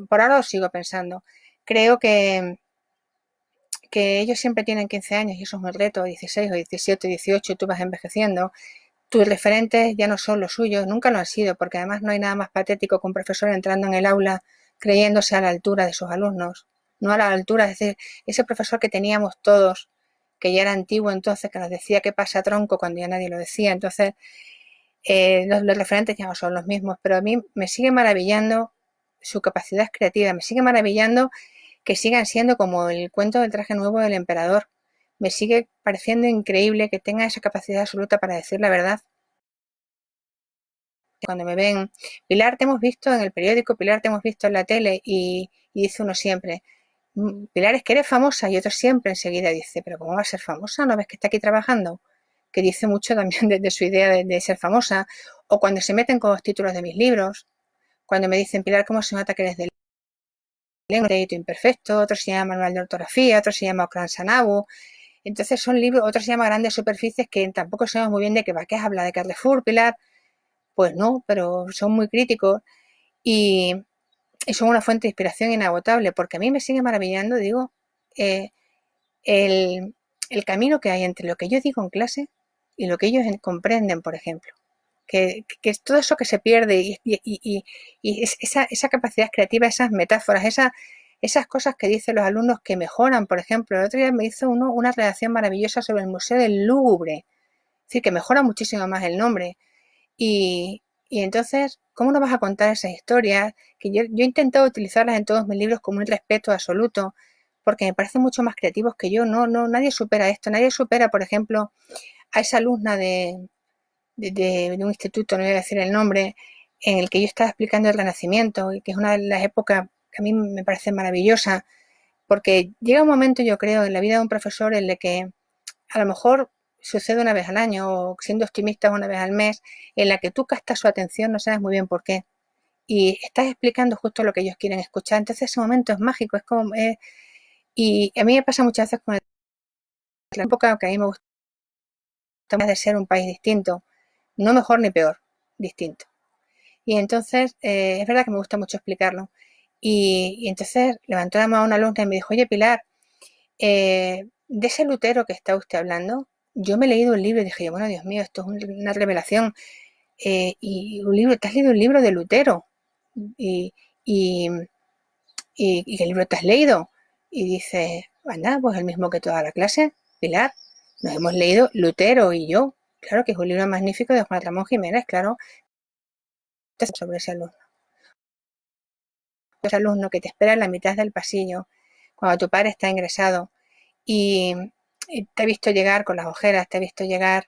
Por ahora lo sigo pensando. Creo que ellos siempre tienen 15 años y eso es un reto, 16 o 17, 18, y tú vas envejeciendo. Tus referentes ya no son los suyos, nunca lo han sido, porque además no hay nada más patético que un profesor entrando en el aula creyéndose a la altura de sus alumnos, no a la altura, es decir, ese profesor que teníamos todos, que ya era antiguo entonces, que nos decía qué pasa tronco cuando ya nadie lo decía, entonces los referentes ya no son los mismos, pero a mí me sigue maravillando su capacidad creativa, me sigue maravillando que sigan siendo como el cuento del traje nuevo del emperador. Me sigue pareciendo increíble que tengan esa capacidad absoluta para decir la verdad. Cuando me ven, Pilar, te hemos visto en el periódico, Pilar, te hemos visto en la tele, y dice uno siempre, Pilar, es que eres famosa, y otro siempre enseguida dice, pero ¿cómo va a ser famosa? ¿No ves que está aquí trabajando? Que dice mucho también de su idea de ser famosa. O cuando se meten con los títulos de mis libros, cuando me dicen, Pilar, ¿cómo se nota que eres de lengua? Crédito imperfecto, otro se llama Manual de Ortografía, otro se llama Ocran Sanabu. Entonces son libros, otro se llama Grandes Superficies, que tampoco sabemos muy bien de qué va, qué habla de Carrefour, Pilar. Pues no, pero son muy críticos y, son una fuente de inspiración inagotable, porque a mí me sigue maravillando, digo, eh, el, el camino que hay entre lo que yo digo en clase y lo que ellos comprenden, por ejemplo. Que es todo eso que se pierde y esa capacidad creativa, esas metáforas, esas cosas que dicen los alumnos que mejoran. Por ejemplo, el otro día me hizo uno una redacción maravillosa sobre el Museo del Louvre, es decir, que mejora muchísimo más el nombre. Y entonces, ¿cómo no vas a contar esas historias? Que yo he intentado utilizarlas en todos mis libros como un respeto absoluto, porque me parecen mucho más creativos que yo. Nadie supera esto. Nadie supera, por ejemplo, a esa alumna de un instituto, no voy a decir el nombre, en el que yo estaba explicando el Renacimiento, y que es una de las épocas que a mí me parece maravillosa, porque llega un momento, yo creo, en la vida de un profesor en el que a lo mejor sucede una vez al año, o siendo optimista una vez al mes, en la que tú captas su atención, no sabes muy bien por qué, y estás explicando justo lo que ellos quieren escuchar. Entonces ese momento es mágico, es como y a mí me pasa muchas veces con la época que a mí me gusta más de ser un país distinto, no mejor ni peor, distinto. Y entonces es verdad que me gusta mucho explicarlo. Y entonces levantó la mano una alumna y me dijo, oye Pilar, de ese Lutero que está usted hablando, yo me he leído un libro y dije, bueno, Dios mío, esto es una revelación. Y un libro, te has leído un libro de Lutero. Y, y, y ¿qué libro te has leído? Y dice, anda, pues el mismo que toda la clase, Pilar. Nos hemos leído Lutero y yo. Claro que es un libro magnífico de Juan Ramón Jiménez, claro, sobre ese alumno que te espera en la mitad del pasillo, cuando tu padre está ingresado, y, te he visto llegar con las ojeras, te he visto llegar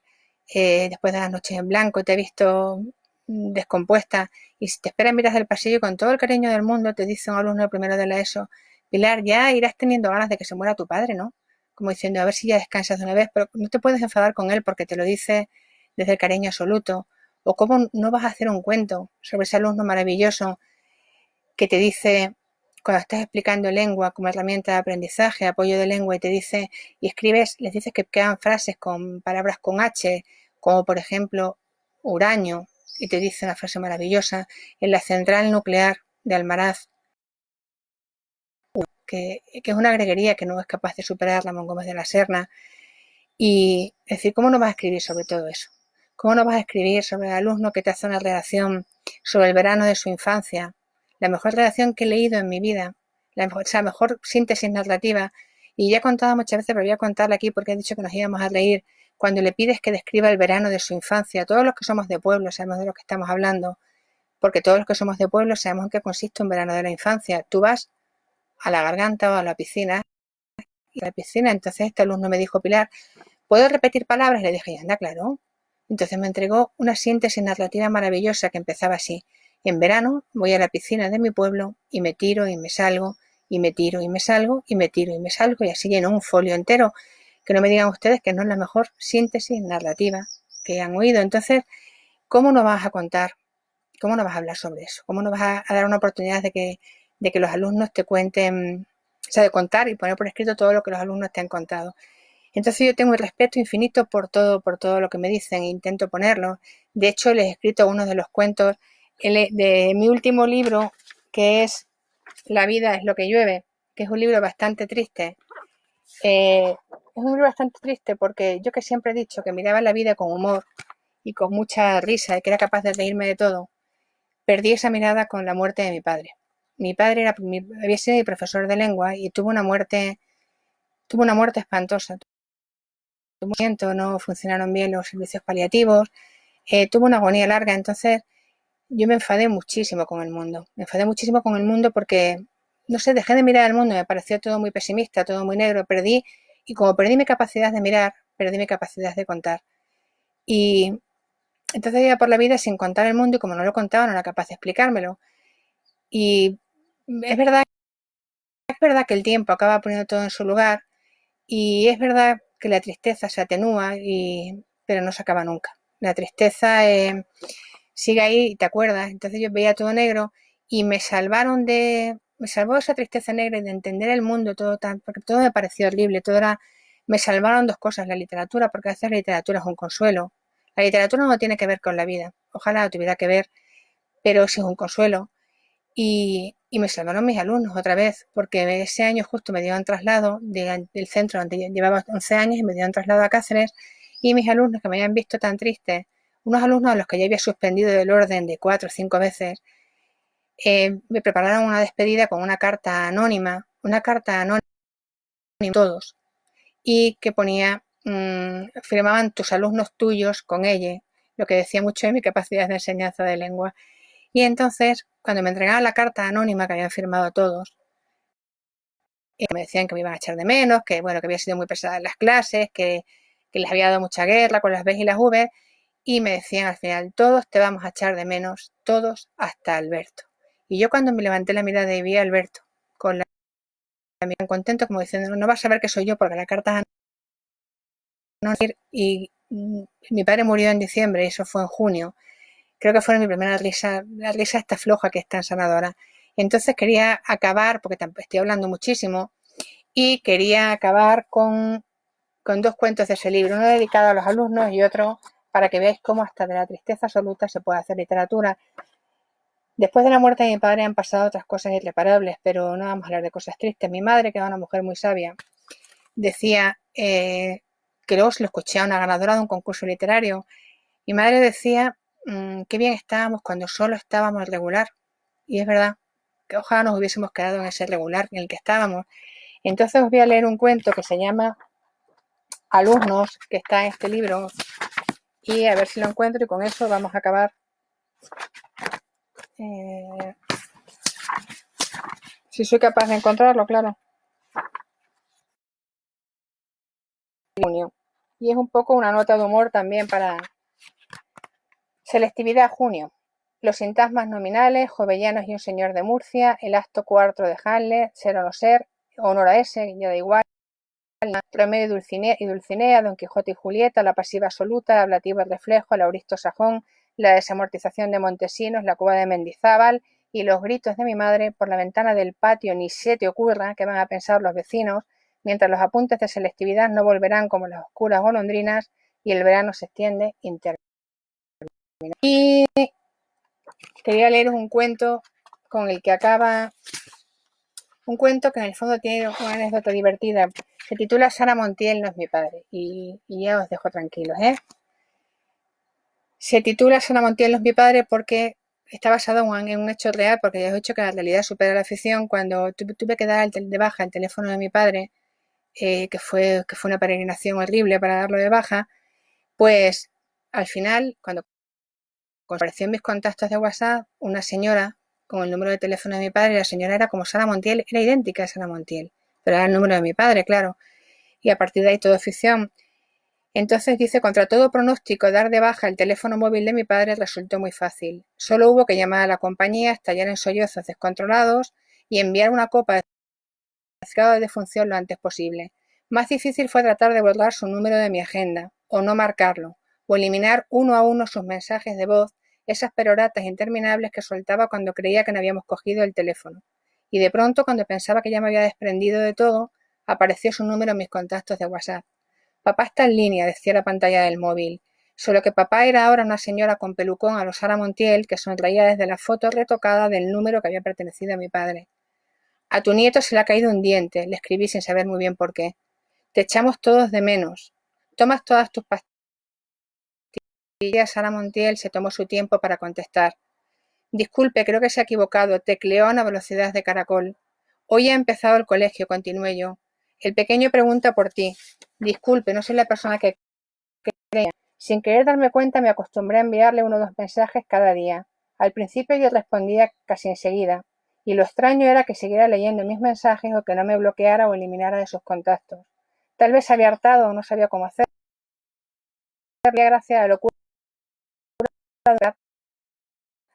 después de las noches en blanco, te he visto descompuesta, y si te espera en mitad del pasillo con todo el cariño del mundo, te dice un alumno primero de la ESO, Pilar, ya irás teniendo ganas de que se muera tu padre, ¿no? Como diciendo, a ver si ya descansas de una vez, pero no te puedes enfadar con él porque te lo dice desde el cariño absoluto. O cómo no vas a hacer un cuento sobre ese alumno maravilloso que te dice, cuando estás explicando lengua como herramienta de aprendizaje, apoyo de lengua, y te dice, y escribes, les dices que quedan frases con palabras con H, como por ejemplo uranio, y te dice una frase maravillosa, en la central nuclear de Almaraz, que es una greguería que no es capaz de superar la Gómez de la Serna. Y es decir, ¿cómo no vas a escribir sobre todo eso? ¿Cómo no vas a escribir sobre el alumno que te hace una redacción sobre el verano de su infancia? La mejor redacción que he leído en mi vida, mejor síntesis narrativa. Y ya he contado muchas veces, pero voy a contarla aquí porque he dicho que nos íbamos a reír. Cuando le pides que describa el verano de su infancia, todos los que somos de pueblo sabemos de lo que estamos hablando, porque todos los que somos de pueblo sabemos en qué consiste un verano de la infancia. Tú vas a la Garganta o a la piscina, entonces este alumno me dijo, Pilar, ¿Puedo repetir palabras? Le dije, anda, claro. Entonces me entregó una síntesis narrativa maravillosa que empezaba así. En verano voy a la piscina de mi pueblo y me tiro y me salgo, y me tiro y me salgo, y me tiro y me salgo, y así lleno un folio entero. Que no me digan ustedes que no es la mejor síntesis narrativa que han oído. Entonces, ¿cómo no vas a contar? ¿Cómo no vas a hablar sobre eso? ¿Cómo no vas a dar una oportunidad de que los alumnos te cuenten, o sea, de contar y poner por escrito todo lo que los alumnos te han contado? Entonces yo tengo un respeto infinito por todo lo que me dicen e intento ponerlo. De hecho, les he escrito uno de los cuentos de mi último libro, que es La vida es lo que llueve, que es un libro bastante triste. Es un libro bastante triste porque yo, que siempre he dicho que miraba la vida con humor y con mucha risa y que era capaz de reírme de todo, perdí esa mirada con la muerte de mi padre. Mi padre había sido mi profesor de lengua y tuvo una muerte espantosa. No funcionaron bien los servicios paliativos, tuvo una agonía larga. Entonces yo me enfadé muchísimo con el mundo. Me enfadé muchísimo con el mundo porque, no sé, dejé de mirar al mundo, me pareció todo muy pesimista, todo muy negro. Y como perdí mi capacidad de mirar, perdí mi capacidad de contar. Y entonces iba por la vida sin contar el mundo, y como no lo contaba, no era capaz de explicármelo. Y es verdad que el tiempo acaba poniendo todo en su lugar, y es verdad que la tristeza se atenúa, pero no se acaba nunca. La tristeza sigue ahí y te acuerdas. Entonces yo veía todo negro y me salvó esa tristeza negra y de entender el mundo todo tan, porque todo me pareció horrible, me salvaron dos cosas: la literatura, porque a veces la literatura es un consuelo. La literatura no tiene que ver con la vida, ojalá tuviera que ver, pero sí es un consuelo. Y me salvaron mis alumnos otra vez, porque ese año justo me dieron traslado del centro donde llevaba 11 años, y me dieron traslado a Cáceres, y mis alumnos, que me habían visto tan triste, unos alumnos a los que yo había suspendido del orden de 4 o 5 veces, me prepararon una despedida con una carta anónima a todos, y que ponía, firmaban tus alumnos tuyos con ella, lo que decía mucho de mi capacidad de enseñanza de lengua. Y entonces, cuando me entregaban la carta anónima que habían firmado todos, me decían que me iban a echar de menos, que bueno, que había sido muy pesada en las clases, que les había dado mucha guerra con las B y las V, y me decían al final: todos te vamos a echar de menos, todos hasta Alberto. Y yo, cuando me levanté la mirada y vi a Alberto con la mirada contento, como diciendo: no vas a ver que soy yo, porque la carta anónima. Y mi padre murió en diciembre y eso fue en junio. Creo que fue mi primera risa, la risa esta floja que es tan sanadora. Entonces quería acabar, porque estoy hablando muchísimo, y quería acabar con dos cuentos de ese libro, uno dedicado a los alumnos y otro para que veáis cómo hasta de la tristeza absoluta se puede hacer literatura. Después de la muerte de mi padre han pasado otras cosas irreparables, pero no vamos a hablar de cosas tristes. Mi madre, que era una mujer muy sabia, decía, que luego se lo escuché a una ganadora de un concurso literario. Mi madre decía, qué bien estábamos cuando solo estábamos al regular. Y es verdad, que ojalá nos hubiésemos quedado en ese regular en el que estábamos. Entonces os voy a leer un cuento que se llama Alumnos, que está en este libro, y a ver si lo encuentro, y con eso vamos a acabar. Eh, si soy capaz de encontrarlo, claro. Junio. Y es un poco una nota de humor también para selectividad junio. Los sintagmas nominales: jovellanos y un señor de Murcia, el acto cuarto de Hamlet, ser o no ser, honor a ese, ya da igual, Romeo y Dulcinea, Don Quijote y Julieta, la pasiva absoluta, ablativo el reflejo, el auristo sajón, la desamortización de Montesinos, la cueva de Mendizábal y los gritos de mi madre por la ventana del patio. Ni se te ocurra que van a pensar los vecinos, mientras los apuntes de selectividad no volverán como las oscuras golondrinas y el verano se extiende interminable. Y quería leeros un cuento con el que acaba, un cuento que en el fondo tiene una anécdota divertida. Se titula Sara Montiel no es mi padre, y ya os dejo tranquilos, ¿eh? Se titula Sara Montiel no es mi padre porque está basado en un hecho real, porque ya os he dicho que la realidad supera la ficción. Cuando tuve que dar de baja el teléfono de mi padre, que fue una peregrinación horrible para darlo de baja, pues al final, cuando apareció en mis contactos de WhatsApp una señora con el número de teléfono de mi padre, la señora era como Sara Montiel, era idéntica a Sara Montiel, pero era el número de mi padre, claro. Y a partir de ahí todo es ficción. Entonces dice, contra todo pronóstico, dar de baja el teléfono móvil de mi padre resultó muy fácil. Solo hubo que llamar a la compañía, estallar en sollozos descontrolados y enviar una copa de certificado de defunción lo antes posible. Más difícil fue tratar de borrar su número de mi agenda, o no marcarlo, o eliminar uno a uno sus mensajes de voz, esas peroratas interminables que soltaba cuando creía que no habíamos cogido el teléfono. Y de pronto, cuando pensaba que ya me había desprendido de todo, apareció su número en mis contactos de WhatsApp. Papá está en línea, decía la pantalla del móvil. Solo que papá era ahora una señora con pelucón a los Sara Montiel que sonreía desde la foto retocada del número que había pertenecido a mi padre. A tu nieto se le ha caído un diente, le escribí sin saber muy bien por qué. Te echamos todos de menos. Tomas todas tus pastillas. Sara Montiel se tomó su tiempo para contestar. Disculpe, creo que se ha equivocado. Tecleó a una velocidad de caracol. Hoy ha empezado el colegio, continué yo. El pequeño pregunta por ti. Disculpe, no soy la persona que creía. Sin querer darme cuenta, me acostumbré a enviarle uno o dos mensajes cada día. Al principio yo respondía casi enseguida, y lo extraño era que siguiera leyendo mis mensajes o que no me bloqueara o eliminara de sus contactos. Tal vez se había hartado o no sabía cómo hacerlo. Gracias a la locura de mi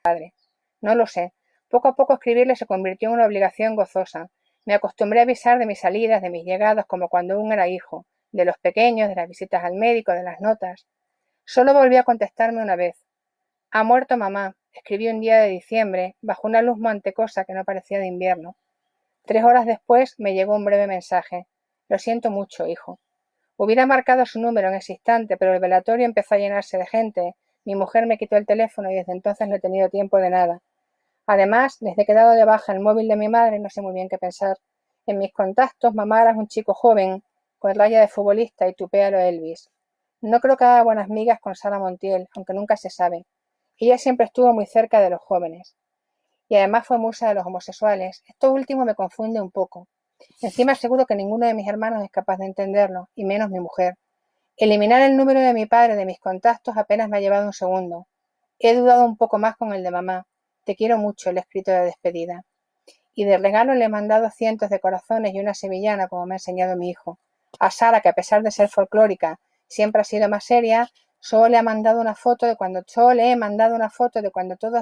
padre. No lo sé. Poco a poco escribirle se convirtió en una obligación gozosa. Me acostumbré a avisar de mis salidas, de mis llegadas, como cuando aún era hijo, de los pequeños, de las visitas al médico, de las notas. Solo volvió a contestarme una vez. Ha muerto mamá, escribí un día de diciembre, bajo una luz mantecosa que no parecía de invierno. 3 horas después me llegó un breve mensaje. Lo siento mucho, hijo. Hubiera marcado su número en ese instante, pero el velatorio empezó a llenarse de gente. Mi mujer me quitó el teléfono y desde entonces no he tenido tiempo de nada. Además, desde que he dado de baja el móvil de mi madre, no sé muy bien qué pensar. En mis contactos, mamá era un chico joven, con raya de futbolista y tupé a lo Elvis. No creo que haga buenas migas con Sara Montiel, aunque nunca se sabe. Ella siempre estuvo muy cerca de los jóvenes. Y además fue musa de los homosexuales. Esto último me confunde un poco. Encima seguro que ninguno de mis hermanos es capaz de entenderlo, y menos mi mujer. Eliminar el número de mi padre de mis contactos apenas me ha llevado un segundo. He dudado un poco más con el de mamá. Te quiero mucho, le he escrito de despedida. Y de regalo le he mandado cientos de corazones y una sevillana, como me ha enseñado mi hijo. A Sara, que a pesar de ser folclórica, siempre ha sido más seria, solo le he mandado una foto de cuando todos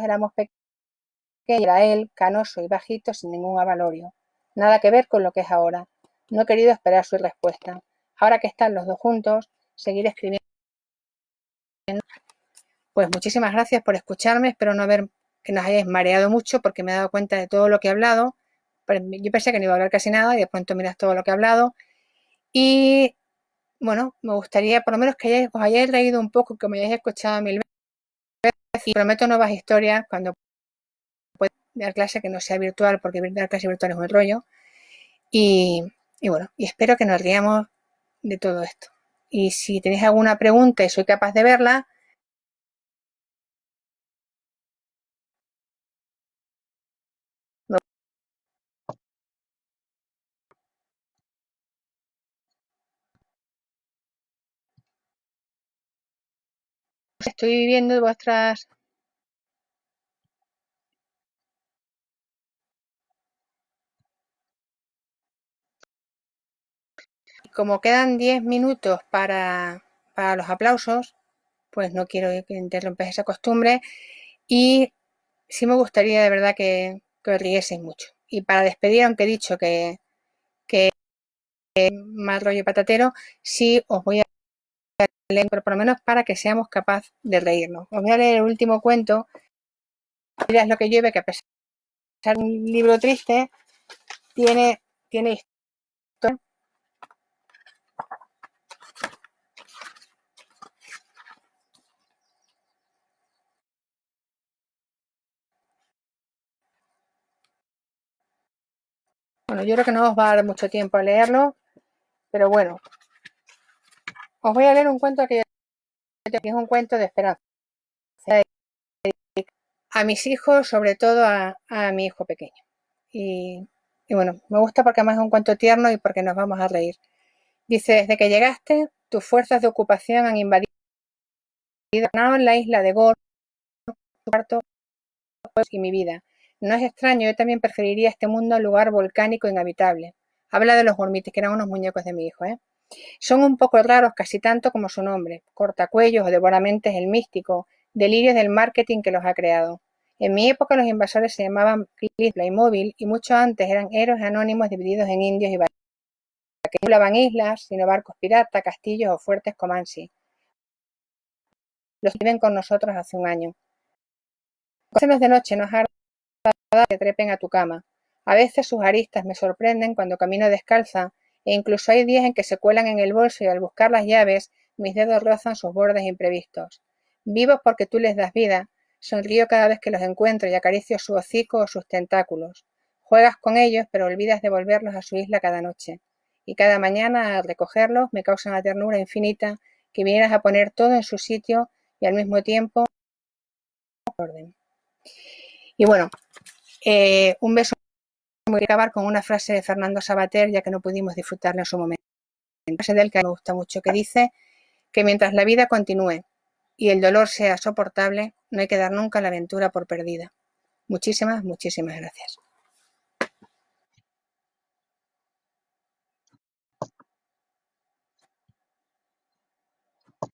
éramos pequeños. Era él, canoso y bajito, sin ningún avalorio. Nada que ver con lo que es ahora. No he querido esperar su respuesta. Ahora que están los dos juntos, seguiré escribiendo. Pues muchísimas gracias por escucharme. Espero no haber que nos hayáis mareado mucho porque me he dado cuenta de todo lo que he hablado. Yo pensé que no iba a hablar casi nada y de pronto miras todo lo que he hablado. Y bueno, me gustaría por lo menos que os hayáis reído un poco, que me hayáis escuchado 1000 veces. Y prometo nuevas historias cuando pueda dar clase que no sea virtual, porque dar clase virtual es un rollo. Y, bueno, y espero que nos riamos de todo esto. Y si tenéis alguna pregunta y soy capaz de verla, estoy viviendo vuestras... Como quedan 10 minutos para los aplausos, pues no quiero que interrumpáis esa costumbre y sí me gustaría de verdad que os rieseis mucho. Y para despedir, aunque he dicho que mal rollo patatero, sí os voy a leer, pero por lo menos para que seamos capaces de reírnos. Os voy a leer el último cuento, es lo que llueve, que a pesar de ser un libro triste, tiene historia. Bueno, yo creo que no os va a dar mucho tiempo a leerlo, pero bueno, os voy a leer un cuento que es un cuento de esperanza. A mis hijos, sobre todo a mi hijo pequeño. Y bueno, me gusta porque además es un cuento tierno y porque nos vamos a reír. Dice, desde que llegaste, tus fuerzas de ocupación han invadido la isla de Gor, tu cuarto y mi vida. No es extraño, yo también preferiría este mundo a un lugar volcánico e inhabitable. Habla de los gormites, que eran unos muñecos de mi hijo, ¿eh? Son un poco raros, casi tanto como su nombre, cortacuellos o devoramentes el místico, delirios del marketing que los ha creado. En mi época los invasores se llamaban Playmobil y mucho antes eran héroes anónimos divididos en indios y valles, que no poblaban islas, sino barcos pirata, castillos o fuertes Comanche. Los que viven con nosotros hace un año. Cuando de noche nos hará que trepen a tu cama. A veces sus aristas me sorprenden cuando camino descalza e incluso hay días en que se cuelan en el bolso y al buscar las llaves mis dedos rozan sus bordes imprevistos. Vivos porque tú les das vida, sonrío cada vez que los encuentro y acaricio su hocico o sus tentáculos. Juegas con ellos pero olvidas devolverlos a su isla cada noche. Y cada mañana al recogerlos me causa una ternura infinita que vinieras a poner todo en su sitio y al mismo tiempo orden. Y bueno, un beso. Voy a acabar con una frase de Fernando Savater, ya que no pudimos disfrutarla en su momento. Una frase de él que me gusta mucho, que dice que mientras la vida continúe y el dolor sea soportable, no hay que dar nunca la aventura por perdida. Muchísimas, muchísimas gracias.